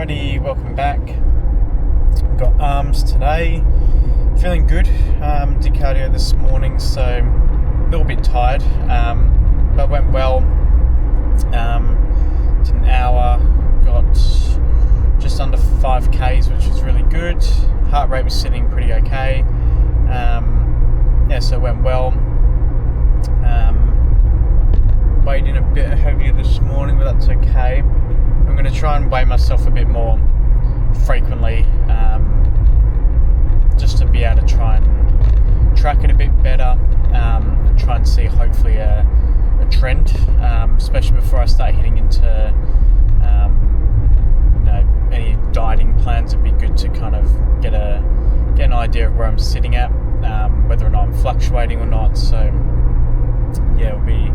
Alrighty, welcome back. Got arms today. Feeling good. Did cardio this morning, so a little bit tired, but went well. Did an hour, got just under 5Ks, which was really good. Heart rate was sitting pretty okay. So it went well. Weighed in a bit heavier this morning, but that's okay. I'm going to try and weigh myself a bit more frequently, just to be able to try and track it a bit better, and try and see hopefully a trend, especially before I start hitting into any dieting plans. It'd be good to kind of get an idea of where I'm sitting at, whether or not I'm fluctuating or not. So yeah, it'll be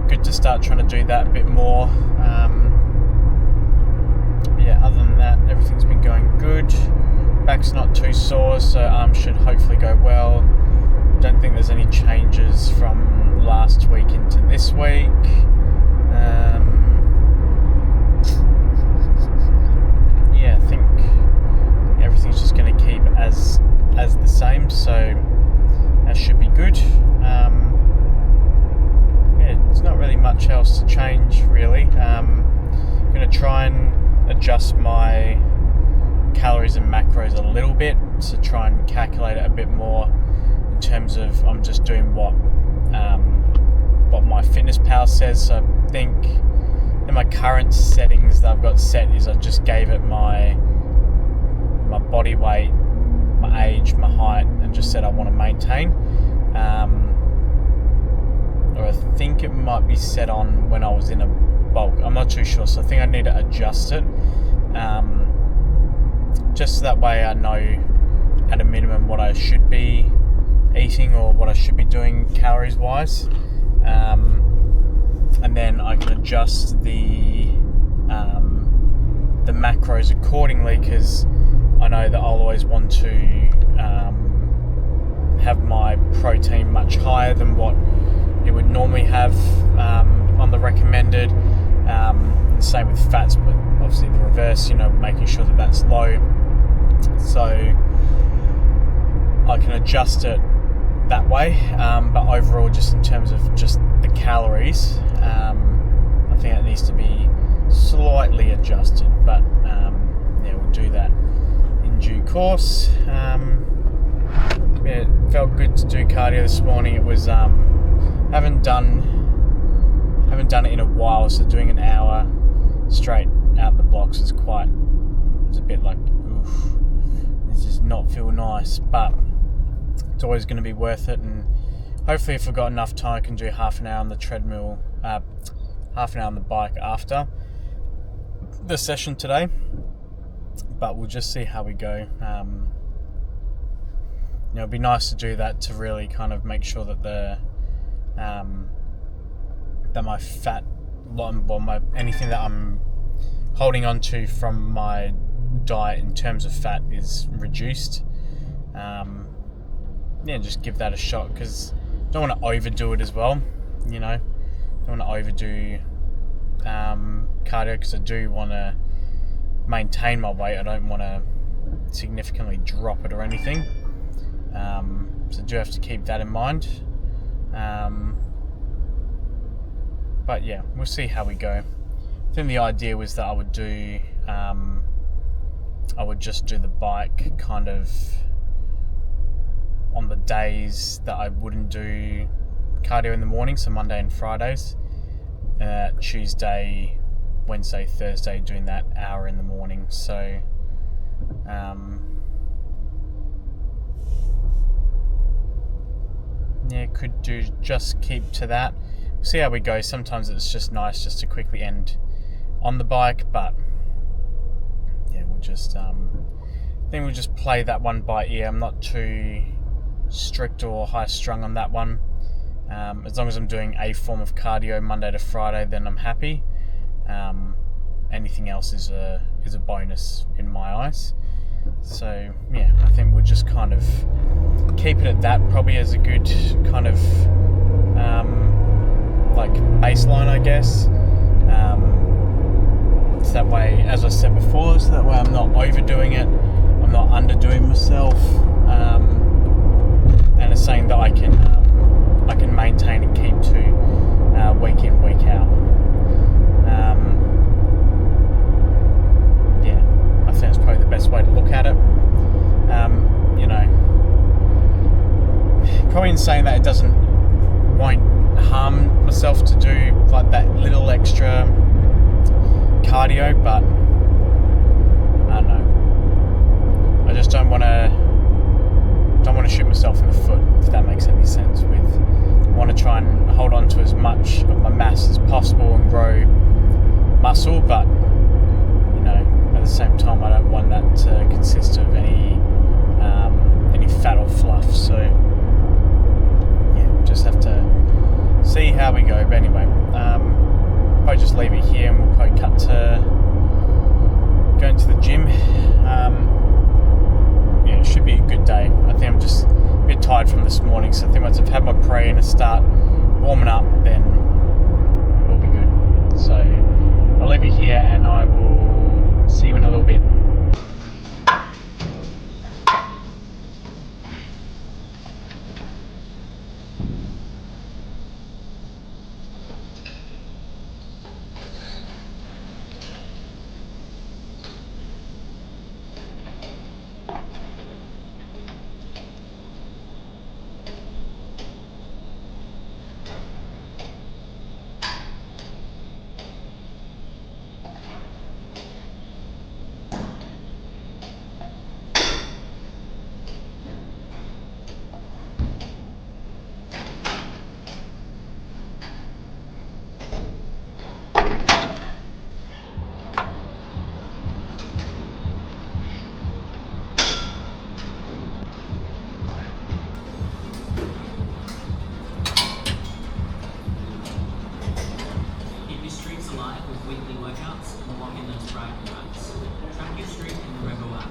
good to start trying to do that a bit more. Other than that, everything's been going good. Back's not too sore, so arms should hopefully go well. Don't think there's any changes from last week into this week. I think everything's just going to keep as the same, so that should be good. There's not really much else to change, really. I'm going to try and adjust my calories and macros a little bit, so try and calculate it a bit more in terms of I'm just doing what my fitness pal says. So I think in my current settings that I've got set is I just gave it my body weight, my age, my height, and just said I want to maintain. Or I think it might be set on when I was in a bulk. I'm not too sure, so I think I need to adjust it, just so that way I know at a minimum what I should be eating or what I should be doing calories wise, and then I can adjust the macros accordingly, because I know that I'll always want to have my protein much higher than what it would normally have on the recommended. Same with fats, but obviously the reverse, making sure that that's low, so I can adjust it that way. But overall, just in terms of just the calories, I think it needs to be slightly adjusted, but we'll do that in due course. It felt good to do cardio this morning. It was haven't done it in a while, so doing an hour straight out the blocks was a bit like, oof, this does not feel nice, but it's always going to be worth it. And hopefully if I've got enough time, I can do half an hour on the treadmill, half an hour on the bike after the session today, but we'll just see how we go. It'd be nice to do that to really kind of make sure that that my fat, anything that I'm holding on to from my diet in terms of fat is reduced. Just give that a shot, because I don't want to overdo it as well. Don't want to overdo cardio, because I do want to maintain my weight. I don't want to significantly drop it or anything. So I do have to keep that in mind. But yeah, we'll see how we go. I think the idea was that I would just do the bike kind of on the days that I wouldn't do cardio in the morning, so Monday and Fridays. Tuesday, Wednesday, Thursday, doing that hour in the morning. So could do just keep to that. We'll see how we go. Sometimes it's just nice just to quickly end on the bike, but we'll just I think we'll just play that one by ear. I'm not too strict or high strung on that one. As long as I'm doing a form of cardio Monday to Friday, then I'm happy. Anything else is a bonus in my eyes. So I think we'll just kind of keep it at that, probably as a good kind of baseline, I guess. So that way, as I said before, so that way I'm not overdoing it, I'm not underdoing myself, and it's something that I can maintain and keep to week in, week out. Yeah, I think it's probably the best way to look at it. You know, probably in saying that, it won't harm myself to do like that little extra cardio, but I don't know. I just don't want to shoot myself in the foot, if that makes any sense. I want to try and hold on to as much of my mass as possible and grow muscle, but you know, at the same time, I don't want that to consist of any fat or fluff. So yeah, just have to see how we go. But anyway, probably just leave it here, and we'll probably cut to going to the gym. Yeah, it should be a good day. I think I'm just a bit tired from this morning, so I think once I've had my pre and I start warming up, then we'll be good. So I'll leave it here, and I will see you in a little bit. Weekly workouts and lock in those Friday runs. Track your streak in the Rebel app.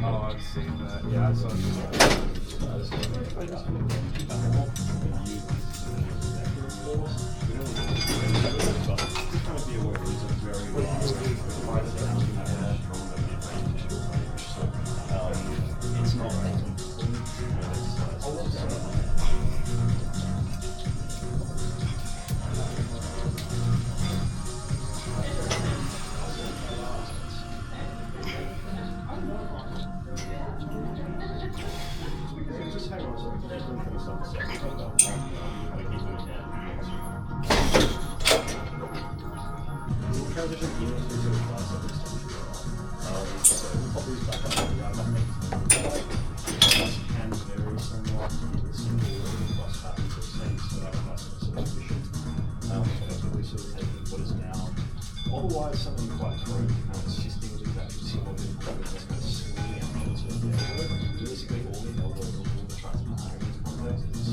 Oh, I've seen that. Yeah, I saw Otherwise, something quite correct, assisting with exactly similar to that's kind of swinging out to the elbow. Realistically, all the elbow or all the Tricep contact is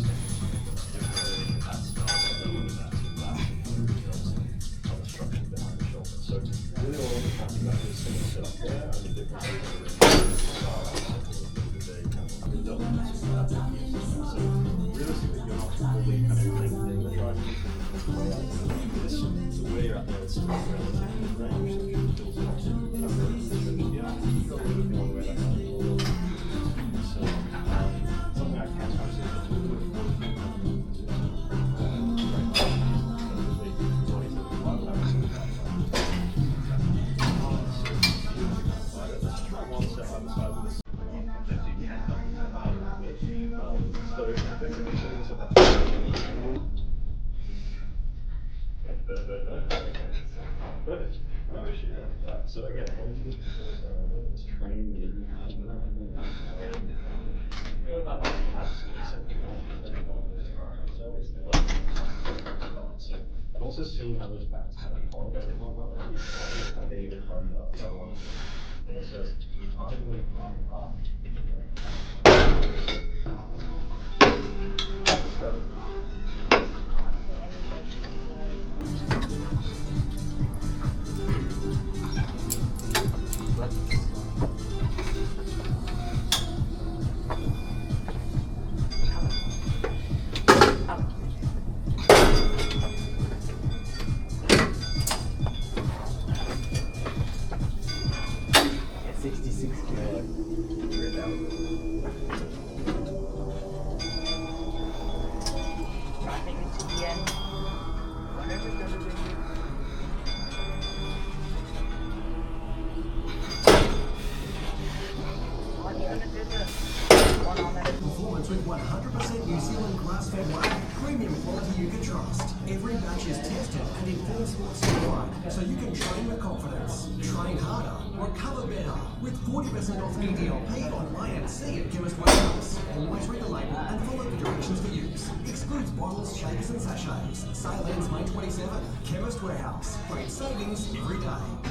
obstruction behind the shoulder. So really all the tracking that is set up there are the different so realistically, you're not fully kind of lengthening the tricep way out there. So where you're at there, it's relatively range. So you can build it so something I can kind of see let's try one step on the side with this. So effectively showing us about perfect. No issue. So again, let's train in and also seeing how those backs kind of correlate with one another. They even run up the other one. And it says, Performance with 100% New Zealand grass-fed whey, premium quality you can trust. Every batch is tested and informed sports certified, so you can train with confidence, train harder, recover better. With 40% off EDLP on IMC at Chemist Warehouse. Always read the label and follow the directions for use. Excludes bottles, shakes and sachets. Sale ends May 27. Chemist Warehouse. Great savings every day.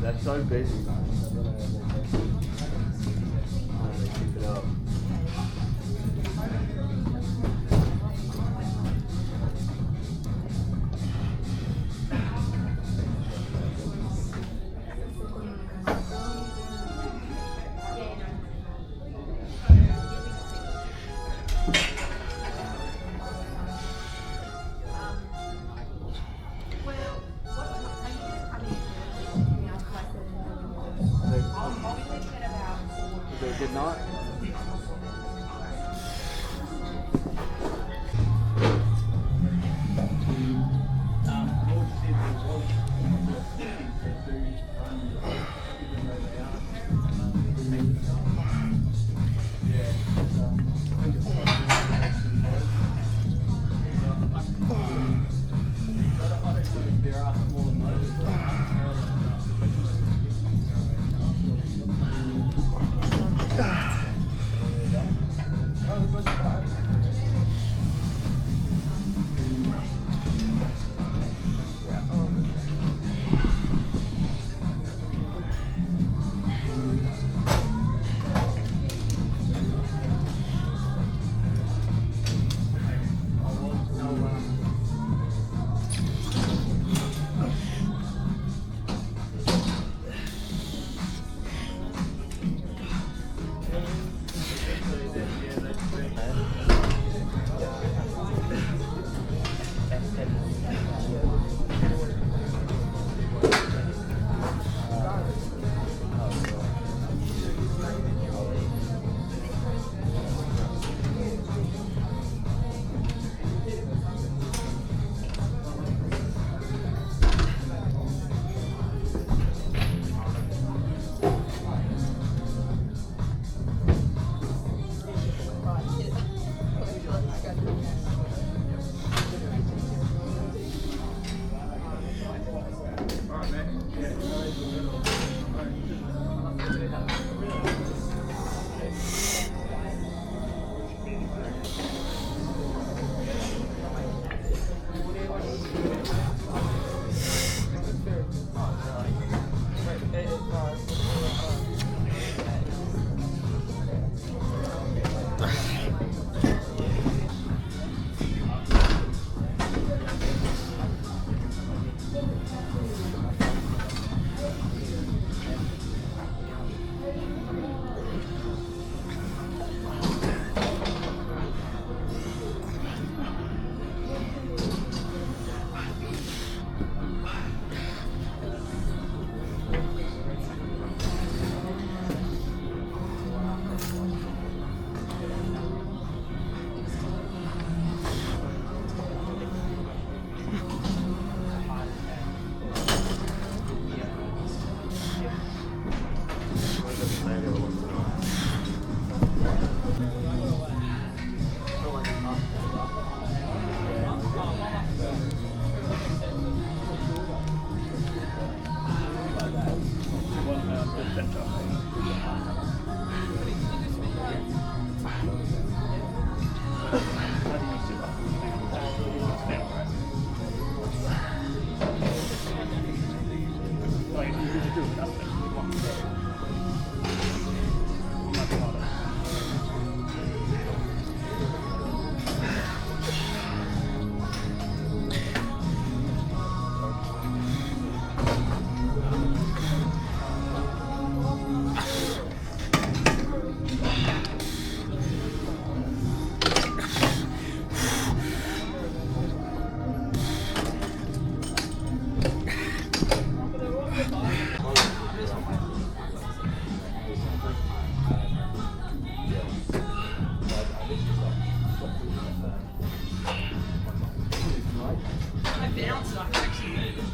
That's so busy, man. I don't know how they keep it up.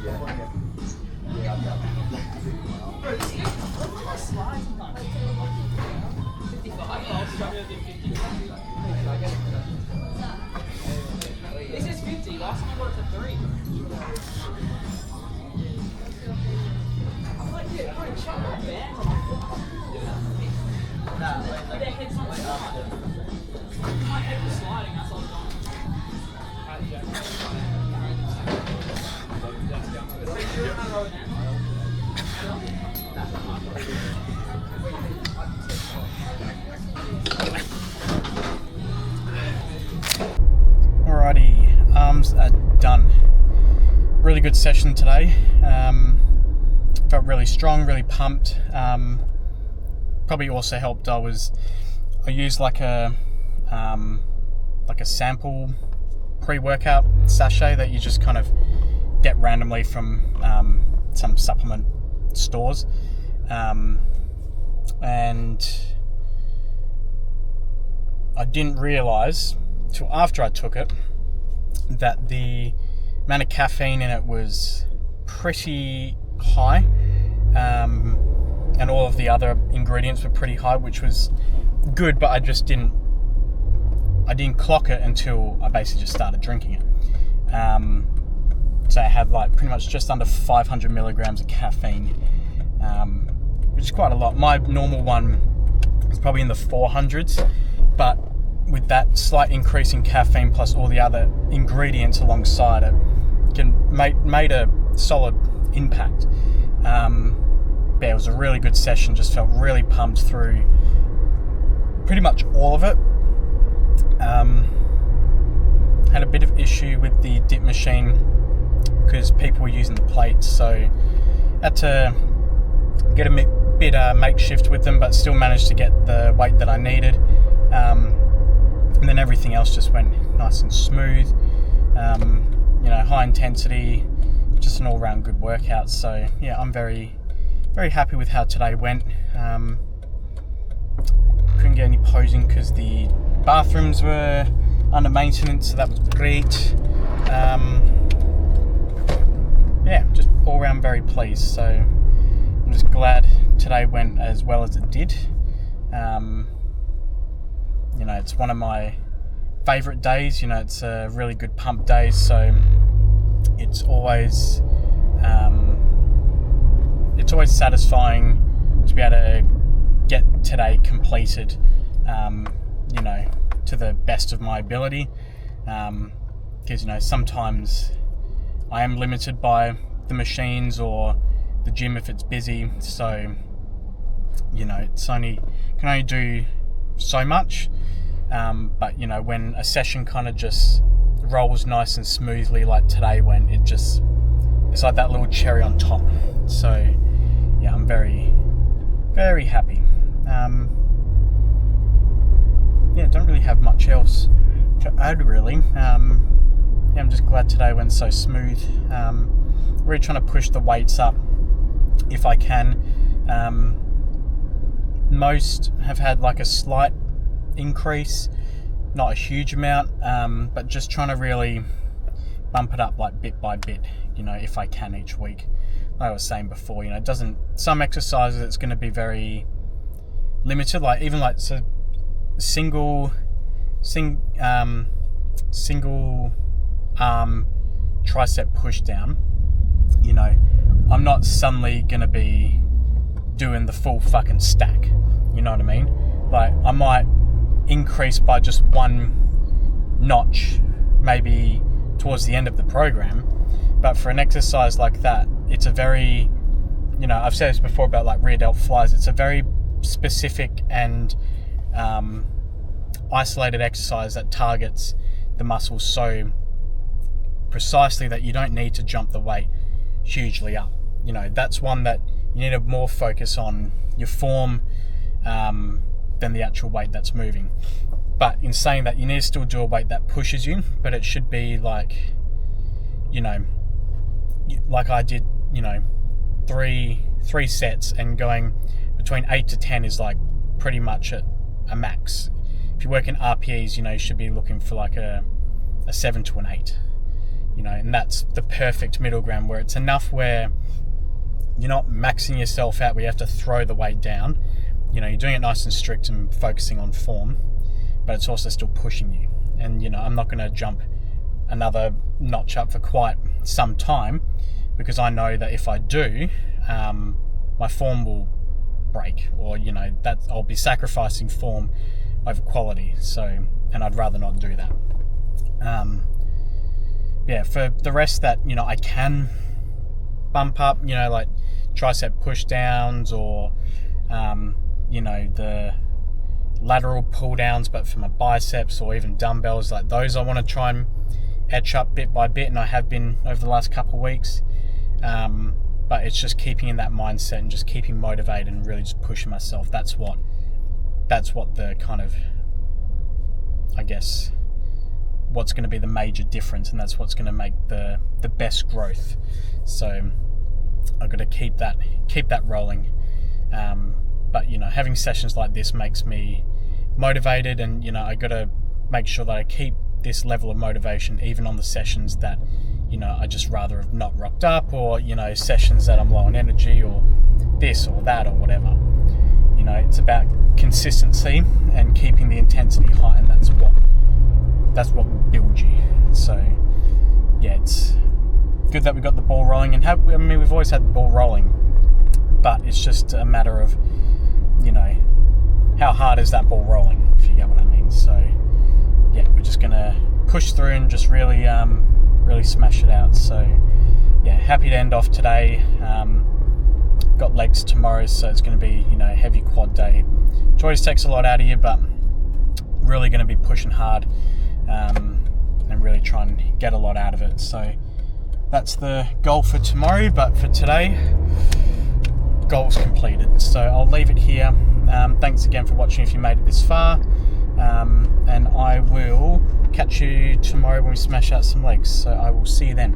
This is 50. Last time I got it to 3. I'm like, yeah, bro, check that, man. Their head's not sliding. My head was sliding, that's all gone. Alrighty, arms are done. Really good session today. Felt really strong, really pumped. Probably also helped. I used like a sample pre-workout sachet that you just kind of get randomly from some supplement stores, and I didn't realise till after I took it that the amount of caffeine in it was pretty high, and all of the other ingredients were pretty high, which was good, but I didn't clock it until I basically just started drinking it. So I had like pretty much just under 500 milligrams of caffeine, which is quite a lot. My normal one is probably in the 400s, but with that slight increase in caffeine plus all the other ingredients alongside it, made a solid impact. Yeah, it was a really good session. Just felt really pumped through pretty much all of it. Had a bit of issue with the dip machine because people were using the plates, so had to get a bit makeshift with them, but still managed to get the weight that I needed. And then everything else just went nice and smooth. High intensity, just an all-round good workout. So yeah, I'm very, very happy with how today went. Couldn't get any posing because the bathrooms were under maintenance, so that was great. Yeah, just all around very pleased. So I'm just glad today went as well as it did. It's one of my favorite days. It's a really good pump day, so it's always satisfying to be able to get today completed, to the best of my ability, because sometimes I am limited by the machines or the gym if it's busy, so can only do so much, but when a session kind of just rolls nice and smoothly like today went, it's like that little cherry on top. So yeah, I'm very, very happy. Don't really have much else to add really. I'm just glad today went so smooth. Really trying to push the weights up if I can. Most have had like a slight increase, not a huge amount, but just trying to really bump it up like bit by bit, if I can each week. Like I was saying before, some exercises it's going to be very limited, like even like single arm tricep pushdown. I'm not suddenly going to be doing the full fucking stack, you know what I mean? Like I might increase by just one notch maybe towards the end of the program, but for an exercise like that, it's a very, I've said this before about like rear delt flies, it's a very specific and isolated exercise that targets the muscles so precisely that you don't need to jump the weight hugely up. That's one that you need to more focus on your form than the actual weight that's moving. But in saying that, you need to still do a weight that pushes you, but it should be like, like I did, three sets, and going between 8 to 10 is like pretty much a max. If you work in RPEs, you should be looking for like a 7 to an 8. you know, and that's the perfect middle ground where it's enough where you're not maxing yourself out where you have to throw the weight down. You know, you're doing it nice and strict and focusing on form, but it's also still pushing you. And, you know, I'm not going to jump another notch up for quite some time, because I know that if I do, my form will break, or, you know, that I'll be sacrificing form over quality. So, and I'd rather not do that. Yeah, for the rest that, you know, I can bump up, you know, like tricep push downs, or you know, the lateral pull downs, but for my biceps, or even dumbbells, like those I want to try and etch up bit by bit, and I have been over the last couple of weeks. But it's just keeping in that mindset and just keeping motivated and really just pushing myself. That's what the kind of, I guess, what's going to be the major difference, and that's what's going to make the best growth. So I've got to keep that rolling. But, you know, having sessions like this makes me motivated, and, you know, I got to make sure that I keep this level of motivation even on the sessions that, you know, I just rather have not rocked up, or, you know, sessions that I'm low on energy, or this or that or whatever. You know, it's about consistency and keeping the intensity high, and that's what will build you. So yeah, it's good that we got the ball rolling, and we've always had the ball rolling, but it's just a matter of, you know, how hard is that ball rolling, if you get what I mean. So yeah, we're just gonna push through and just really smash it out. So yeah, happy to end off today. Got legs tomorrow, so it's going to be, you know, heavy quad day. Choice takes a lot out of you, but really going to be pushing hard, and really try and get a lot out of it. So that's the goal for tomorrow, but for today, goals completed. So I'll leave it here. Thanks again for watching if you made it this far, and I will catch you tomorrow when we smash out some legs. So I will see you then.